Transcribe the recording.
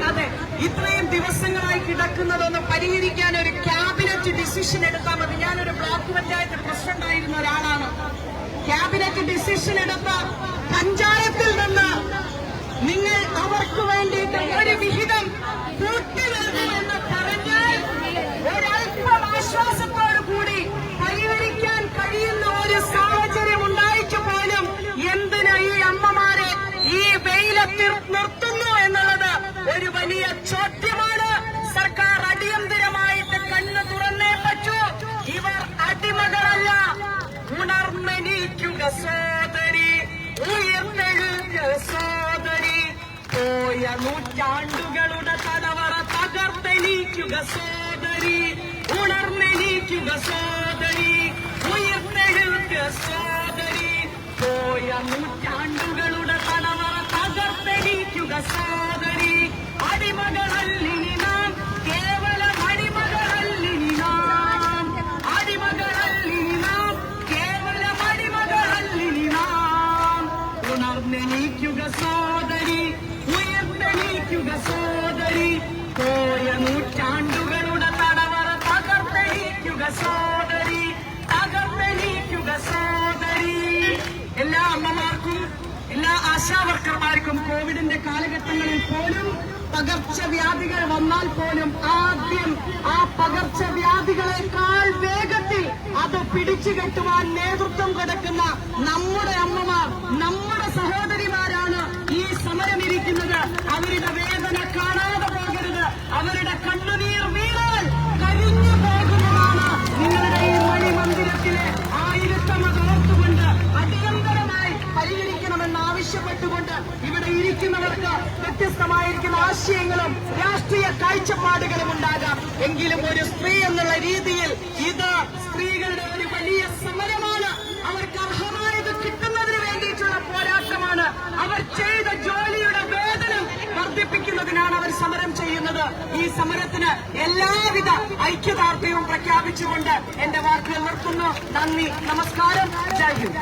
അതെ, ഇത്രയും ദിവസങ്ങളായി കിടക്കുന്നതൊന്ന് പരിഹരിക്കാൻ ഒരു ക്യാബിനറ്റ് ഡിസിഷൻ എടുത്താൽ മതി. ഞാനൊരു ബ്ലോക്ക് പഞ്ചായത്ത് പ്രസിഡന്റ് ആയിരുന്ന ഒരാളാണ്. ക്യാബിനറ്റ് ഡിസിഷൻ എടുത്ത പഞ്ചായത്തിൽ നിന്ന് നിങ്ങൾ അവർക്ക് വേണ്ടിയിട്ട് ഒരു വിഹിതം കൂട്ടി നൽകുമെന്ന് പറഞ്ഞാൽ ഒരൽപ്പം ആശ്വാസത്തോടു കൂടി പരിഹരിക്കാൻ കഴിയുന്ന ഒരു സാഹചര്യം ഉണ്ടായിട്ട് പോലും എന്തിന് ഈ അമ്മമാരെ ഈ വെയിലത്ത് നിർത്തുന്നു എന്നുള്ളത് ഒരു വലിയ ചോദ്യമാണ്. സർക്കാർ അടിയന്തരമായിട്ട് കണ്ണു തുറന്നേ പറ്റൂ. ഇവർ അടിമകളല്ല. ഉണർന്നെണീക്കുക സോദരി, ഉയർത്തെഴുക സോദരി, പോയ നൂറ്റാണ്ടുകളുടെ തലവറ തകർത്തെണീക്കുക സോദരി, ഉണർന്നെണീക്കുക സോദരി, ഉയർത്തെഴുക സോദരി, പോയ നൂറ്റാണ്ടുകളുടെ തലവറ തകർത്തെണീക്കുക സോദരി. അടിമകളല്ലിനി നാം, കേവലം അടിമകളല്ലിനി നാം, അടിമകളല്ലിനി നാം, കേവലം അടിമകളല്ലിനി നാം. ഉണർന്നെണീക്കുക സോദരി, ഉയർത്തെണീക്കുക സോദരി, പോയ നൂറ്റാണ്ടുകളുടെ തടവറ തകർത്തെണീക്കുക സോദരി, തകർത്തെണീക്കുക സോദരി. എല്ലാ അമ്മമാർക്കും എല്ലാ ആശാവർക്കർമാർക്കും കോവിഡിന്റെ കാലഘട്ടങ്ങളിൽ പോലും പകർച്ചവ്യാധികൾ വന്നാൽ പോലും ആദ്യം ആ പകർച്ചവ്യാധികളെക്കാൾ വേഗത്തിൽ അത് പിടിച്ചുകെട്ടുവാൻ നേതൃത്വം കൊടുക്കുന്ന നമ്മുടെ അമ്മമാർ, നമ്മുടെ സഹോദരിമാരാണ് ഈ സമരമിരിക്കുന്നത്. അവരുടെ വേദന കാണാതെ പോകരുത്. അവരുടെ കണ്ണുനീർ വീണാൽ കരിഞ്ഞു പോകുന്നതാണ് നിങ്ങളുടെ ഈ മണിമന്ദിരത്തിലെ ആയിരത്തമത് ഓർത്തുകൊണ്ട് അടിയന്തരമായി പരിഹരിക്കണമെന്ന് ആവശ്യപ്പെട്ടുകൊണ്ട് ഇവിടെ ഇരിക്കുന്നവർക്ക് വ്യത്യസ്തമായിരിക്കുന്ന ആശയങ്ങളും രാഷ്ട്രീയ കാഴ്ചപ്പാടുകളും ഉണ്ടാകാം. എങ്കിലും ഒരു സ്ത്രീ എന്നുള്ള രീതിയിൽ ഇത് സ്ത്രീകളുടെ ഒരു വലിയ സമരമാണ്. അവർക്ക് അർഹമായത് കിട്ടുന്നതിന് വേണ്ടിയിട്ടുള്ള പോരാട്ടമാണ്. അവർ ചെയ്ത ജോലിയുടെ വേതനം വർദ്ധിപ്പിക്കുന്നതിനാണ് അവർ സമരം ചെയ്യുന്നത്. ഈ സമരത്തിന് എല്ലാവിധ ഐക്യദാർഢ്യവും പ്രഖ്യാപിച്ചുകൊണ്ട് എന്റെ വാക്കുകൾ നിർത്തുന്നു. നന്ദി, നമസ്കാരം, ജയ് ഹിന്ദ്.